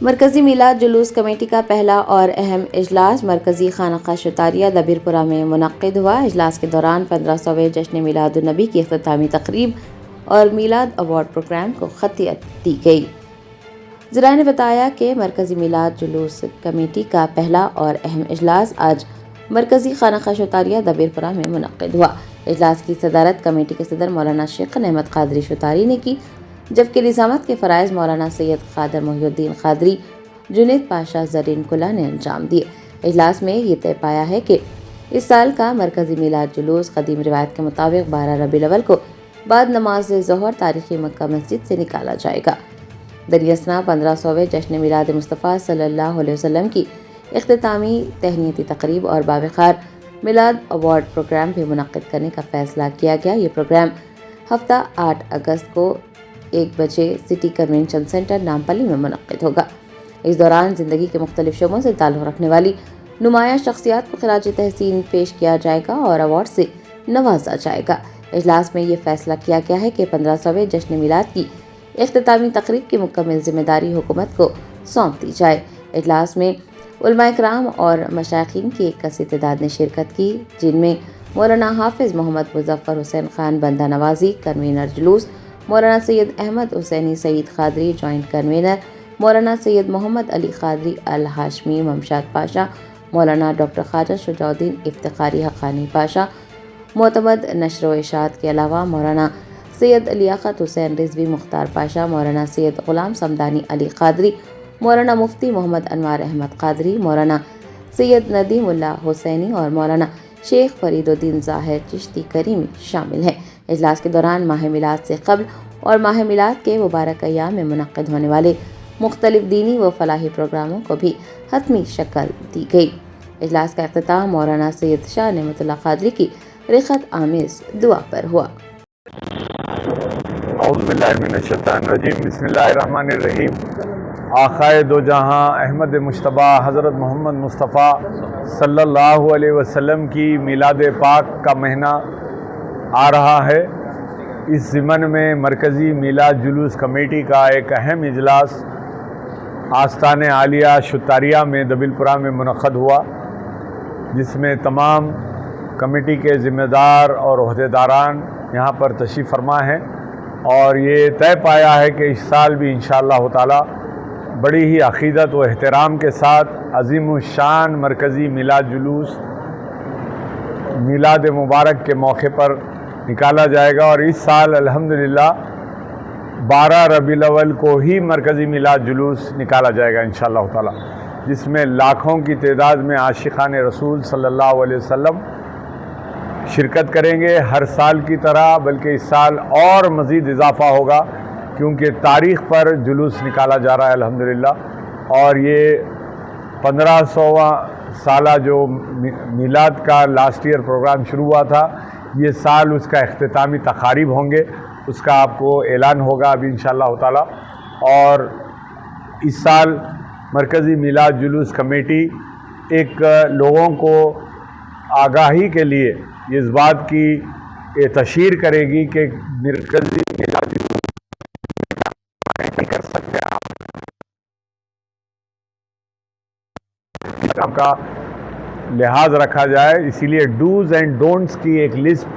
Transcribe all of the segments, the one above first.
مرکزی میلاد جلوس کمیٹی کا پہلا اور اہم اجلاس مرکزی خانقاہ شتاریہ دبیر پورہ میں منعقد ہوا۔ اجلاس کے دوران 1500ویں جشن میلاد النبی کی اختتامی تقریب اور میلاد ایوارڈ پروگرام کو خطیت دی گئی۔ ذرائع نے بتایا کہ مرکزی میلاد جلوس کمیٹی کا پہلا اور اہم اجلاس آج مرکزی خانقاہ شتاریہ دبیر پورہ میں منعقد ہوا۔ اجلاس کی صدارت کمیٹی کے صدر مولانا شیخ احمد قادری شتاری نے کی، جبکہ نظامت کے فرائض مولانا سید قادر محی الدین قادری، جنید پاشا زرین کلہ نے انجام دیے۔ اجلاس میں یہ طے پایا ہے کہ اس سال کا مرکزی میلاد جلوس قدیم روایت کے مطابق 12 ربیع الاول کو بعد نماز ظہر تاریخی مکہ مسجد سے نکالا جائے گا۔ دریاسنا 1500ویں جشن میلاد مصطفیٰ صلی اللہ علیہ وسلم کی اختتامی تہنیتی تقریب اور باوقار میلاد ایوارڈ پروگرام بھی منعقد کرنے کا فیصلہ کیا گیا۔ یہ پروگرام ہفتہ 8 اگست کو 1 بجے سٹی کنونشن سینٹر نامپلی میں منعقد ہوگا۔ اس دوران زندگی کے مختلف شعبوں سے تعلق رکھنے والی نمایاں شخصیات کو خراج تحسین پیش کیا جائے گا اور ایوارڈ سے نوازا جائے گا۔ اجلاس میں یہ فیصلہ کیا گیا ہے کہ 1500ویں جشن میلاد کی اختتامی تقریب کی مکمل ذمہ داری حکومت کو سونپ دی جائے۔ اجلاس میں علماء کرام اور مشائخین کی ایک کثیر تعداد نے شرکت کی، جن میں مولانا حافظ محمد مظفر حسین خان بندہ نوازی کنوینر جلوس، مولانا سید احمد حسینی سعید قادری جوائنٹ کنوینر، مولانا سید محمد علی قادری الہاشمی ممشاد پاشا، مولانا ڈاکٹر خواجہ شجاع الدین افتخاری حقانی پاشا، معتمد نشر و اشاعت کے علاوہ مولانا سید لیاقت حسین رضوی مختار پاشا، مولانا سید غلام صمدانی علی قادری، مولانا مفتی محمد انوار احمد قادری، مولانا سید ندیم اللہ حسینی اور مولانا شیخ فرید الدین ظاہر چشتی کریمی شامل ہیں۔ اجلاس کے دوران ماہ میلاد سے قبل اور ماہ میلاد کے مبارک ایام میں منعقد ہونے والے مختلف دینی و فلاحی پروگراموں کو بھی حتمی شکل دی گئی۔ اجلاس کا اختتام مولانا سید شاہ نعمت اللہ قادری کی رخت آمیز دعا پر ہوا۔ اعوذ باللہ من الشیطان الرجیم، بسم اللہ الرحمن الرحیم۔ آقائے دو جہاں احمد مجتبی حضرت محمد مصطفیٰ صلی اللہ علیہ وسلم کی میلاد پاک کا مہینہ آ رہا ہے۔ اس ضمن میں مرکزی میلاد جلوس کمیٹی کا ایک اہم اجلاس آستان عالیہ شتاریہ میں دبیر پورہ میں منعقد ہوا، جس میں تمام کمیٹی کے ذمہ دار اور عہدیداران یہاں پر تشریف فرما ہیں، اور یہ طے پایا ہے کہ اس سال بھی انشاءاللہ تعالی بڑی ہی عقیدت و احترام کے ساتھ عظیم الشان مرکزی میلاد جلوس میلاد مبارک کے موقع پر نکالا جائے گا۔ اور اس سال الحمدللہ 12 ربیع الاول کو ہی مرکزی میلاد جلوس نکالا جائے گا انشاءاللہ تعالی، جس میں لاکھوں کی تعداد میں عاشقان رسول صلی اللہ علیہ وسلم شرکت کریں گے، ہر سال کی طرح، بلکہ اس سال اور مزید اضافہ ہوگا کیونکہ تاریخ پر جلوس نکالا جا رہا ہے الحمدللہ۔ اور یہ 1500واں سالہ جو میلاد کا لاسٹ ایئر پروگرام شروع ہوا تھا، یہ سال اس کا اختتامی تقاریب ہوں گے، اس کا آپ کو اعلان ہوگا ابھی انشاءاللہ تعالی۔ اور اس سال مرکزی میلاد جلوس کمیٹی ایک لوگوں کو آگاہی کے لیے اس بات کی تشہیر کرے گی کہ مرکزی میلاد جلوس نہیں کر سکتے آپ کا لحاظ رکھا جائے، اسی لیے ڈوز اینڈ ڈونٹس کی ایک لسٹ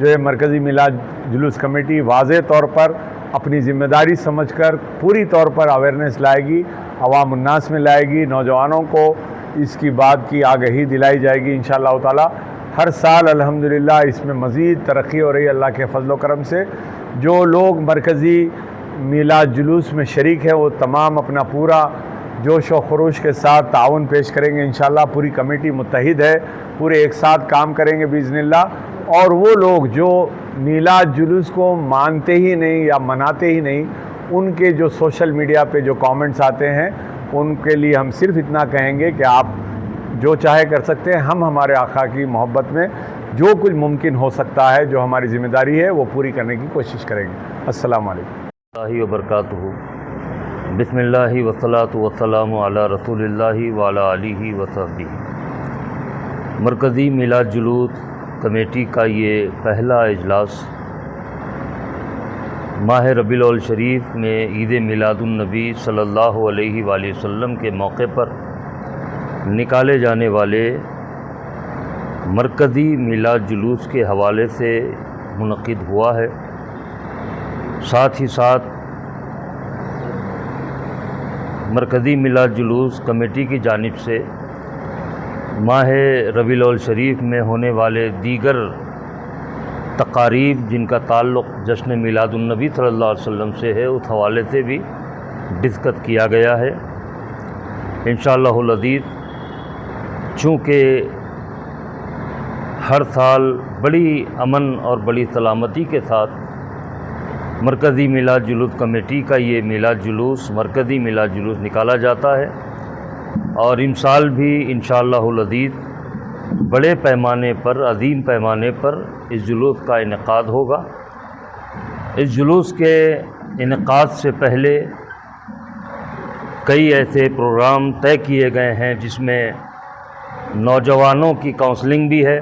جو ہے مرکزی میلاد جلوس کمیٹی واضح طور پر اپنی ذمہ داری سمجھ کر پوری طور پر اویئرنیس لائے گی، عوام الناس میں لائے گی، نوجوانوں کو اس کی بات کی آگہی دلائی جائے گی انشاءاللہ تعالی۔ ہر سال الحمدللہ اس میں مزید ترقی ہو رہی ہے اللہ کے فضل و کرم سے۔ جو لوگ مرکزی میلاد جلوس میں شریک ہیں وہ تمام اپنا پورا جوش و خروش کے ساتھ تعاون پیش کریں گے انشاءاللہ۔ پوری کمیٹی متحد ہے، پورے ایک ساتھ کام کریں گے باذن اللہ۔ اور وہ لوگ جو میلاد جلوس کو مانتے ہی نہیں یا مناتے ہی نہیں، ان کے جو سوشل میڈیا پہ جو کامنٹس آتے ہیں، ان کے لیے ہم صرف اتنا کہیں گے کہ آپ جو چاہے کر سکتے ہیں، ہم ہمارے آقا کی محبت میں جو کچھ ممکن ہو سکتا ہے، جو ہماری ذمہ داری ہے، وہ پوری کرنے کی کوشش کریں گے۔ السلام علیکم اللہ وبرکاتہ۔ بسم اللہ والصلاۃ والسلام علی رسول اللہ وعلی آلہ وصحبہ۔ مرکزی میلاد جلوس کمیٹی کا یہ پہلا اجلاس ماہ ربیع الاول شریف میں عید میلاد النبی صلی اللہ علیہ وآلہ وسلم کے موقع پر نکالے جانے والے مرکزی میلاد جلوس کے حوالے سے منعقد ہوا ہے۔ ساتھ ہی ساتھ مرکزی میلاد جلوس کمیٹی کی جانب سے ماہ ربیع الاول شریف میں ہونے والے دیگر تقاریب جن کا تعلق جشن میلاد النبی صلی اللہ علیہ وسلم سے ہے، اس حوالے سے بھی ڈسکس کیا گیا ہے۔ انشاءاللہ العزیز چونکہ ہر سال بڑی امن اور بڑی سلامتی کے ساتھ مرکزی میلاد جلوس کمیٹی کا یہ میلاد جلوس مرکزی میلاد جلوس نکالا جاتا ہے، اور ان سال بھی انشاءاللہ العزیز بڑے پیمانے پر، عظیم پیمانے پر اس جلوس کا انعقاد ہوگا۔ اس جلوس کے انعقاد سے پہلے کئی ایسے پروگرام طے کیے گئے ہیں جس میں نوجوانوں کی کاؤنسلنگ بھی ہے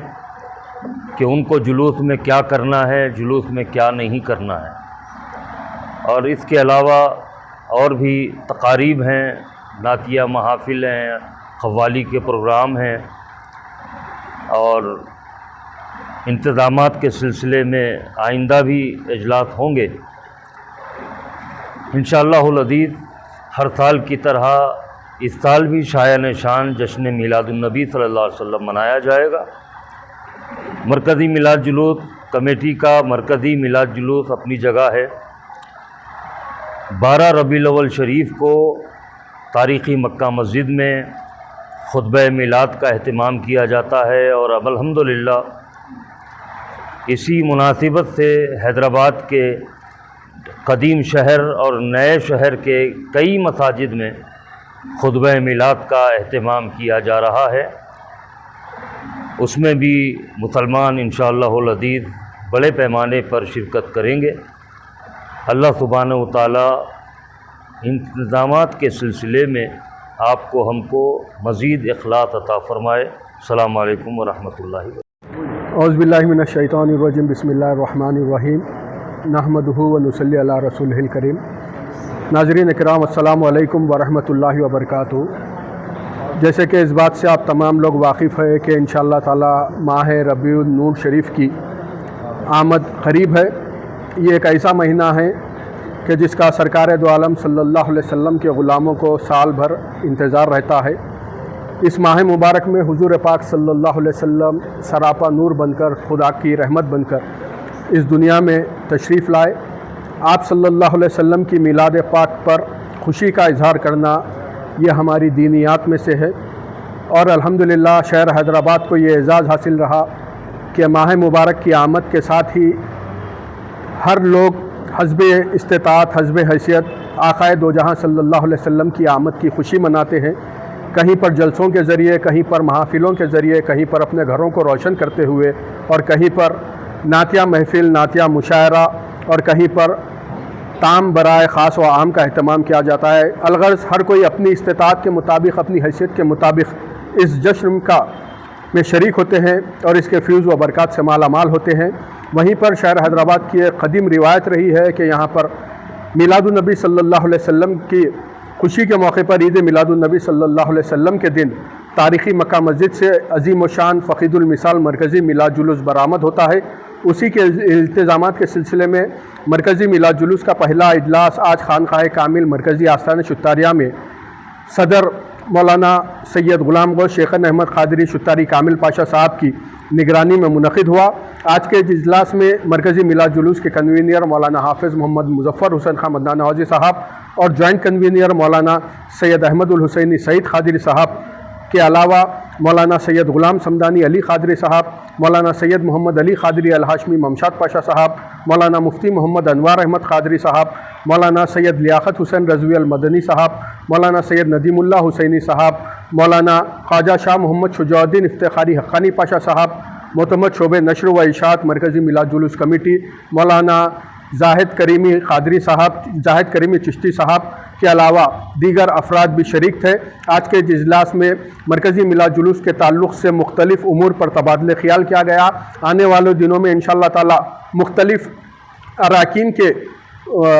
کہ ان کو جلوس میں کیا کرنا ہے، جلوس میں کیا نہیں کرنا ہے، اور اس کے علاوہ اور بھی تقاریب ہیں، نعتیہ محافل ہیں، قوالی کے پروگرام ہیں، اور انتظامات کے سلسلے میں آئندہ بھی اجلاس ہوں گے۔ انشاءاللہ العزیز ہر سال کی طرح اس سال بھی شایان شان جشن میلاد النبی صلی اللہ علیہ وسلم منایا جائے گا۔ مرکزی میلاد جلوس کمیٹی کا مرکزی میلاد جلوس اپنی جگہ ہے۔ 12 ربیع الاول شریف کو تاریخی مکہ مسجد میں خطبہ میلاد کا اہتمام کیا جاتا ہے، اور اب الحمدللہ اسی مناسبت سے حیدرآباد کے قدیم شہر اور نئے شہر کے کئی مساجد میں خطبہ میلاد کا اہتمام کیا جا رہا ہے۔ اس میں بھی مسلمان انشاءاللہ العزیز بڑے پیمانے پر شرکت کریں گے۔ اللہ سبحانہ و تعالیٰ انتظامات کے سلسلے میں آپ کو ہم کو مزید اخلاص عطا فرمائے۔ السلام علیکم ورحمۃ اللہ وبرکاتہ۔ اعوذ باللہ من الشیطان الرجیم، بسم اللہ الرحمن الرحیم، نحمدہ و نصلی علی رسولہ الکریم۔ ناظرین اکرام، السلام علیکم ورحمۃ اللہ وبرکاتہ۔ جیسے کہ اس بات سے آپ تمام لوگ واقف ہیں کہ انشاءاللہ تعالی ماہ ربیع النور شریف کی آمد قریب ہے۔ یہ ایک ایسا مہینہ ہے کہ جس کا سرکار دو عالم صلی اللہ علیہ وسلم کے غلاموں کو سال بھر انتظار رہتا ہے۔ اس ماہ مبارک میں حضور پاک صلی اللہ علیہ وسلم سراپا نور بن کر، خدا کی رحمت بن کر اس دنیا میں تشریف لائے۔ آپ صلی اللہ علیہ وسلم کی میلاد پاک پر خوشی کا اظہار کرنا یہ ہماری دینیات میں سے ہے، اور الحمدللہ شہر حیدرآباد کو یہ اعزاز حاصل رہا کہ ماہ مبارک کی آمد کے ساتھ ہی ہر لوگ حسب استطاعت، حسب حیثیت آقائے دو جہاں صلی اللہ علیہ وسلم کی آمد کی خوشی مناتے ہیں۔ کہیں پر جلسوں کے ذریعے، کہیں پر محافلوں کے ذریعے، کہیں پر اپنے گھروں کو روشن کرتے ہوئے، اور کہیں پر نعتیہ محفل، نعتیہ مشاعرہ، اور کہیں پر تام برائے خاص و عام کا اہتمام کیا جاتا ہے۔ الغرض ہر کوئی اپنی استطاعت کے مطابق، اپنی حیثیت کے مطابق اس جشن میں شریک ہوتے ہیں اور اس کے فیوز و برکات سے مالا مال ہوتے ہیں۔ وہیں پر شہر حیدرآباد کی ایک قدیم روایت رہی ہے کہ یہاں پر میلاد النبی صلی اللہ علیہ وسلم کی خوشی کے موقع پر، عید میلاد النبی صلی اللہ علیہ وسلم کے دن، تاریخی مکہ مسجد سے عظیم و شان فقید المثال مرکزی میلاد جلوس برآمد ہوتا ہے۔ اسی کے التزامات کے سلسلے میں مرکزی میلاد جلوس کا پہلا اجلاس آج خانقاہ کامل مرکزی آستان شتاریہ میں صدر مولانا سید غلام غوث شیخن احمد قادری شتاری کامل پاشا صاحب کی نگرانی میں منعقد ہوا۔ آج کے اجلاس میں مرکزی میلاد جلوس کے کنوینر مولانا حافظ محمد مظفر حسین خان مدنان نوازی صاحب اور جوائنٹ کنوینر مولانا سید احمد الحسینی سعید قادری صاحب کے علاوہ مولانا سید غلام سمدانی علی قادری صاحب، مولانا سید محمد علی قادری الہاشمی ممشاد پاشا صاحب، مولانا مفتی محمد انوار احمد قادری صاحب، مولانا سید لیاقت حسین رضوی المدنی صاحب، مولانا سید ندیم اللہ حسینی صاحب، مولانا خواجہ شاہ محمد شجاع الدین افتخاری حقانی پاشا صاحب، معتمد شعبہ نشر و اشاعت مرکزی میلاد جلوس کمیٹی مولانا زاہد کریمی قادری صاحب، زاہد کریمی چشتی صاحب کے علاوہ دیگر افراد بھی شریک تھے۔ آج کے اجلاس میں مرکزی میلاد جلوس کے تعلق سے مختلف امور پر تبادلہ خیال کیا گیا۔ آنے والے دنوں میں انشاءاللہ تعالی مختلف اراکین کے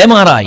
MRI,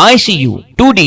ICU, 2D